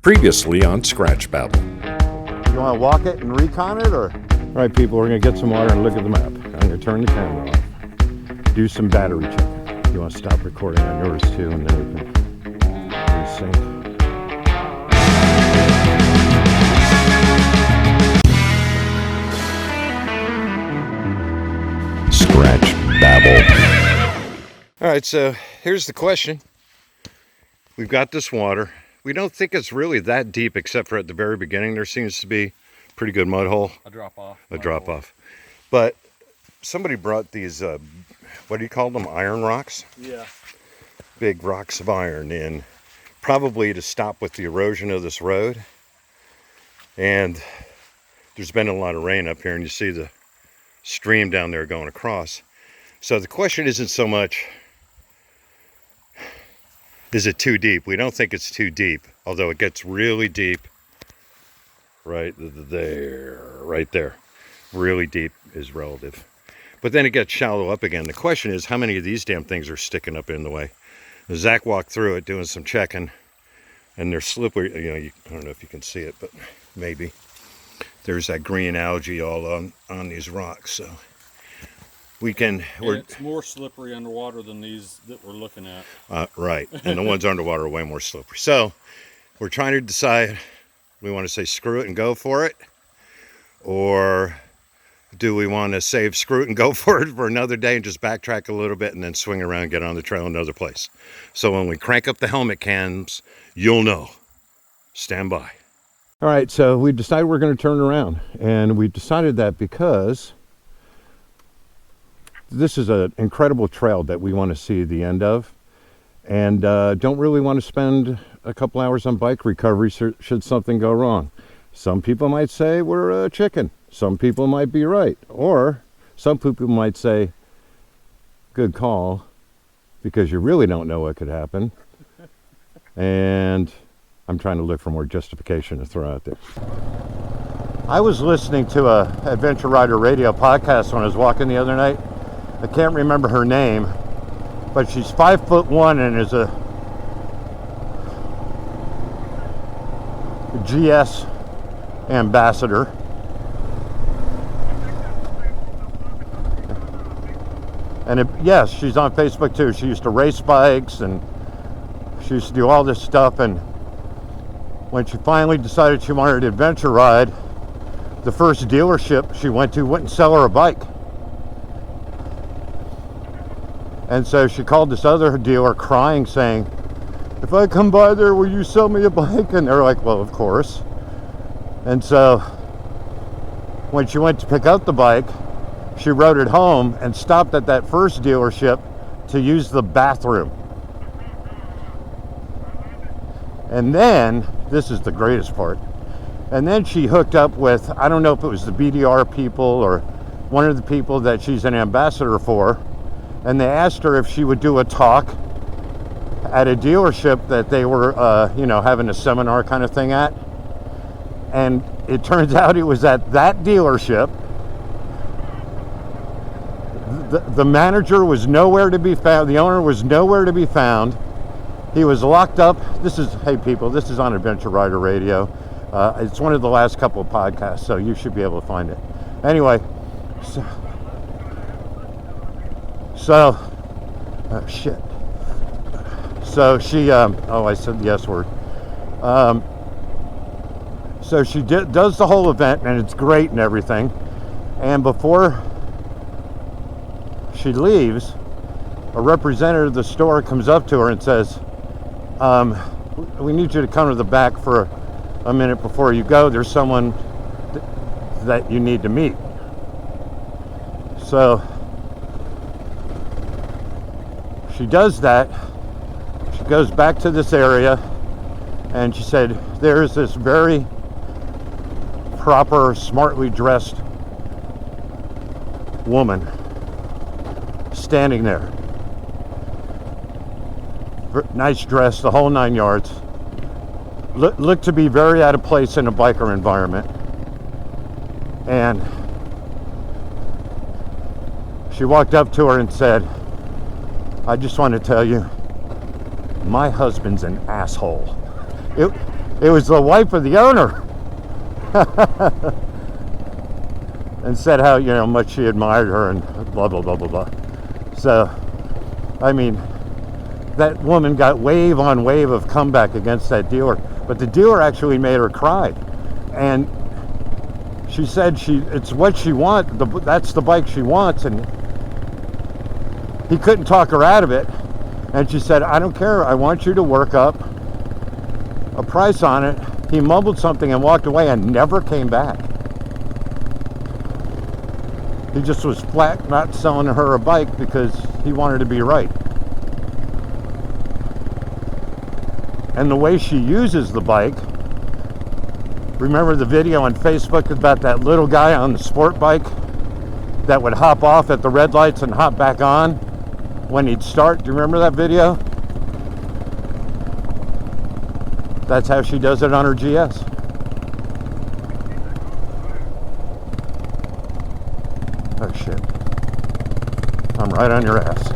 Previously on ScratchBabble. You want to walk it and recon it, or? All right, people, we're going to get some water and look at the map. I'm going to turn the camera off. Do some battery checking. You want to stop recording on yours too, and then we can resync. ScratchBabble. All right, so here's the question. We've got this water. We don't think it's really that deep, except for at the very beginning. There seems to be a pretty good mud hole. A drop off. A drop off. But somebody brought these, what do you call them? Iron rocks? Yeah. Big rocks of iron in, probably to stop with the erosion of this road. And there's been a lot of rain up here, and you see the stream down there going across. So the question isn't so much, is it too deep? We don't think it's too deep, although it gets really deep right there. Really deep is relative. But then it gets shallow up again. The question is, how many of these damn things are sticking up in the way? Zach walked through it doing some checking, and they're slippery. You know, I don't know if you can see it, but maybe. There's that green algae all on these rocks, so we can. It's more slippery underwater than these that we're looking at. Right, and the ones underwater are way more slippery. So we're trying to decide, we want to say screw it and go for it, or do we want to save screw it and go for it for another day and just backtrack a little bit and then swing around and get on the trail another place? So when we crank up the helmet cams, you'll know. Stand by. All right, so we decided we're going to turn around, and we decided that because this is an incredible trail that we want to see the end of, and don't really want to spend a couple hours on bike recovery should something go wrong. Some people might say we're a chicken. Some people might be right. Or some people might say, good call, because you really don't know what could happen. And I'm trying to look for more justification to throw out there. I was listening to a Adventure Rider radio podcast when I was walking the other night. I can't remember her name, but she's 5'1" and is a GS ambassador. And yes, she's on Facebook too. She used to race bikes and she used to do all this stuff. And when she finally decided she wanted to adventure ride, the first dealership she went to wouldn't sell her a bike. And so she called this other dealer crying, saying, if I come by there, will you sell me a bike? And they're like, well, of course. And so when she went to pick up the bike, she rode it home and stopped at that first dealership to use the bathroom. And then, this is the greatest part, and then she hooked up with, I don't know if it was the BDR people or one of the people that she's an ambassador for, and they asked her if she would do a talk at a dealership that they were, having a seminar kind of thing at. And it turns out it was at that dealership. The manager was nowhere to be found. The owner was nowhere to be found. He was locked up. Hey people, this is on Adventure Rider Radio. It's one of the last couple of podcasts, so you should be able to find it. Anyway, so shit. So she, I said the S word. So she does the whole event, and it's great and everything. And before she leaves, a representative of the store comes up to her and says, we need you to come to the back for a minute before you go. There's someone that you need to meet. So she does that. She goes back to this area, and she said, there's this very proper, smartly dressed woman standing there. Nice dress, the whole 9 yards. Looked to be very out of place in a biker environment. And she walked up to her and said, I just want to tell you, my husband's an asshole. It was the wife of the owner. And said how, you know, much she admired her and blah, blah, blah, blah, blah. So, I mean, that woman got wave on wave of comeback against that dealer. But the dealer actually made her cry. And she said it's what she wants, that's the bike she wants. And he couldn't talk her out of it. And she said, I don't care, I want you to work up a price on it. He mumbled something and walked away and never came back. He just was flat not selling her a bike because he wanted to be right. And the way she uses the bike, remember the video on Facebook about that little guy on the sport bike that would hop off at the red lights and hop back on when he'd start? Do you remember that video? That's how she does it on her GS. Oh shit. I'm right on your ass.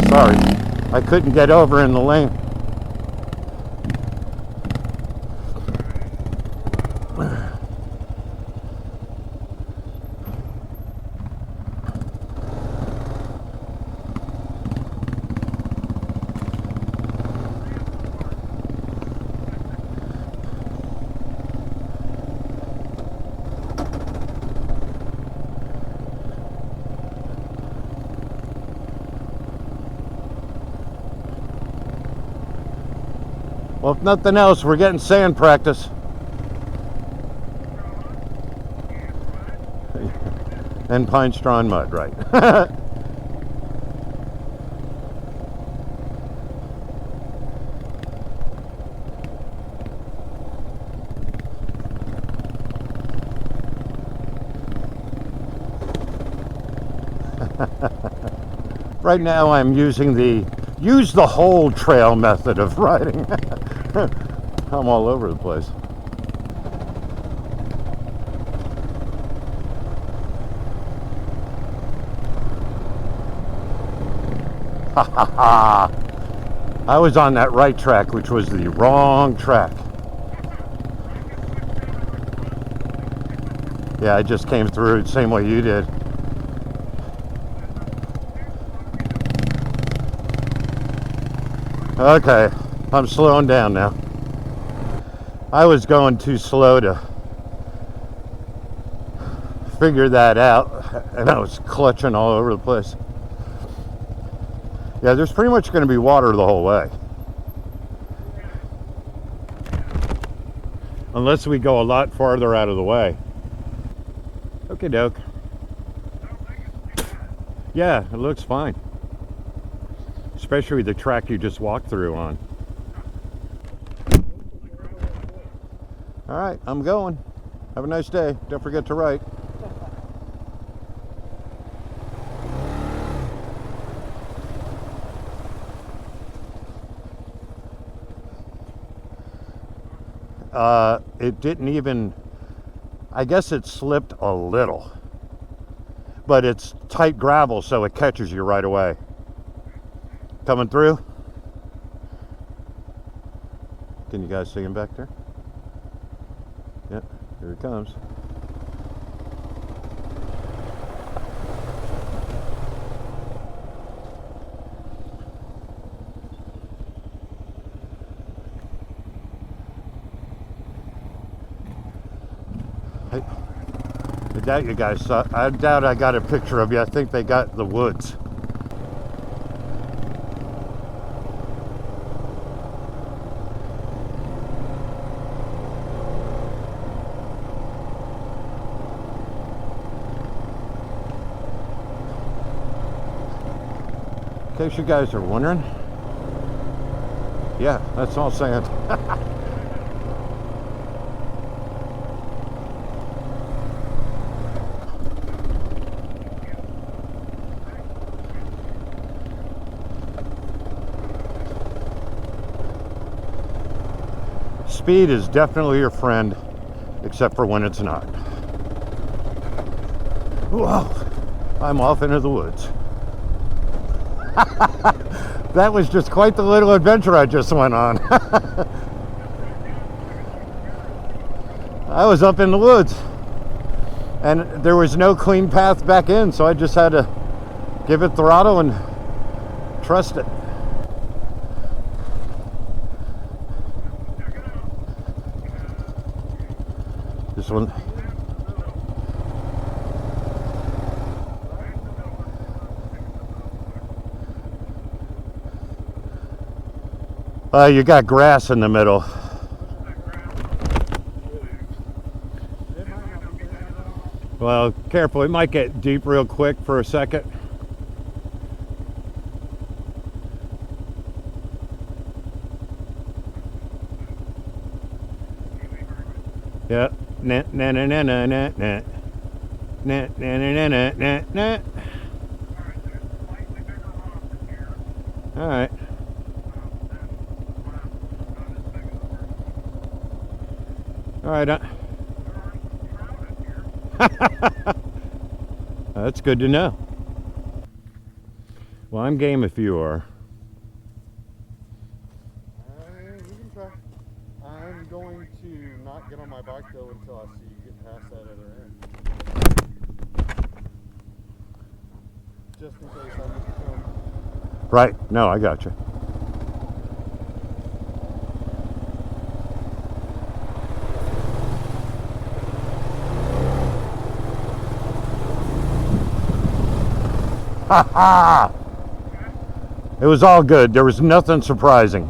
Sorry. I couldn't get over in the lane. Well, if nothing else, we're getting sand practice. And pine straw and mud, right. Right now I'm using the use the whole trail method of riding. I'm all over the place. Ha ha ha! I was on that right track, which was the wrong track. Yeah, I just came through the same way you did. Okay, I'm slowing down now. I was going too slow to figure that out, and I was clutching all over the place. Yeah, there's pretty much going to be water the whole way. Unless we go a lot farther out of the way. Okie doke. Yeah, it looks fine. Especially the track you just walked through on. All right, I'm going. Have a nice day. Don't forget to write. It didn't even, I guess it slipped a little, but it's tight gravel, so it catches you right away. Coming through. Can you guys see him back there? Yep, here he comes. I doubt you guys saw. I doubt I got a picture of you. I think they got the woods. In case you guys are wondering, yeah, that's all sand. Speed is definitely your friend, except for when it's not. Whoa, I'm off into the woods. That was just quite the little adventure I just went on. I was up in the woods, and there was no clean path back in, so I just had to give it throttle and trust it. This one. You got grass in the middle. Well, careful, it might get deep real quick for a second. Yeah. Nah, nah, nah, nah, nah, nah, nah. Nah, nah, nah, nah, nah, nah. All right. All right. That's good to know. Well, I'm game if you are. We can try. I'm going to not get on my bike though until I see you get past that other end. Just in case I need to come. Right. No, I got you. Ha ha! It was all good. There was nothing surprising.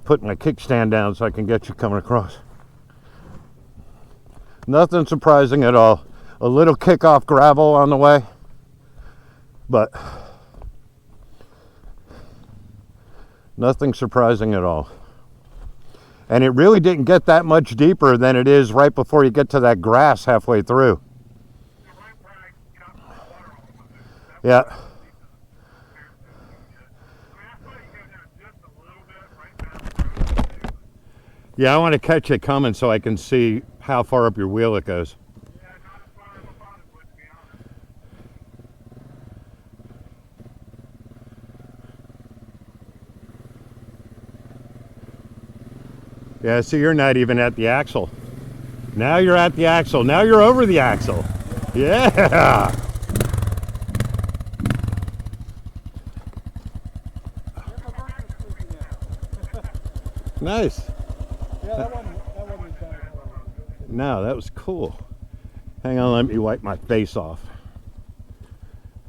Put my kickstand down so I can get you coming across. Nothing surprising at all. A little kick off gravel on the way, but nothing surprising at all. And it really didn't get that much deeper than it is right before you get to that grass halfway through. Yeah. Yeah, I want to catch it coming so I can see how far up your wheel it goes. Yeah, so you're not even at the axle. Now you're at the axle. Now you're over the axle. Yeah. Nice. Yeah, that one was done. No, that was cool. Hang on, let me wipe my face off.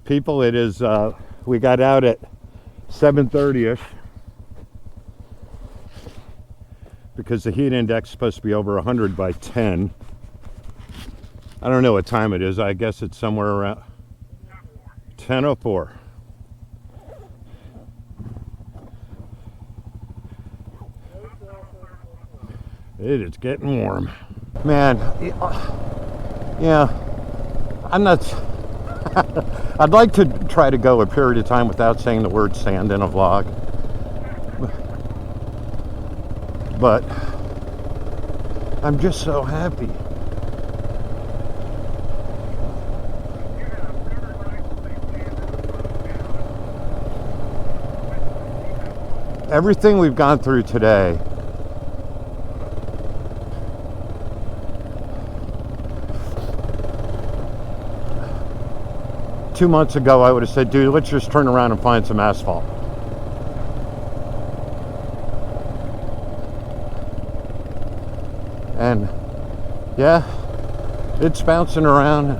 People, it is, we got out at 7:30ish. Because the heat index is supposed to be over 100 by 10. I don't know what time it is. I guess it's somewhere around 10:04. It is getting warm. Man, yeah, I'm not, I'd like to try to go a period of time without saying the word sand in a vlog. But I'm just so happy. Everything we've gone through today, two months ago I would have said, dude, let's just turn around and find some asphalt. And yeah, it's bouncing around,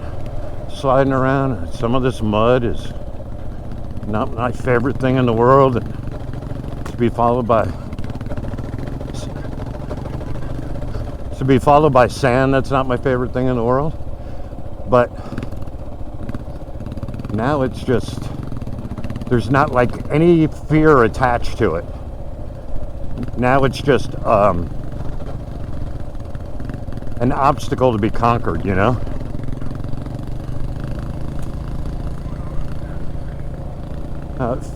sliding around. Some of this mud is not my favorite thing in the world, to be followed by sand. That's not my favorite thing in the world. But now it's just, there's not like any fear attached to it. Now it's just an obstacle to be conquered, you know?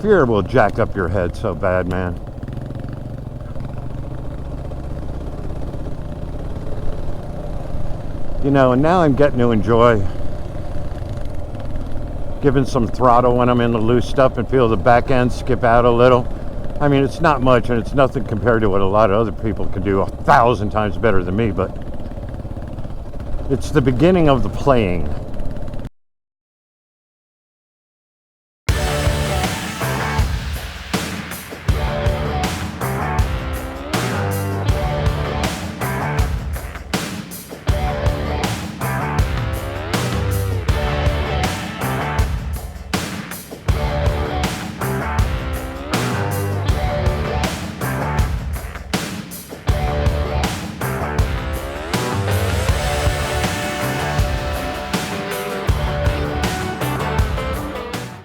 Fear will jack up your head so bad, man. You know, and now I'm getting to enjoy giving some throttle when I'm in the loose stuff and feel the back end skip out a little. I mean, it's not much, and it's nothing compared to what a lot of other people can do 1,000 times better than me, but it's the beginning of the playing.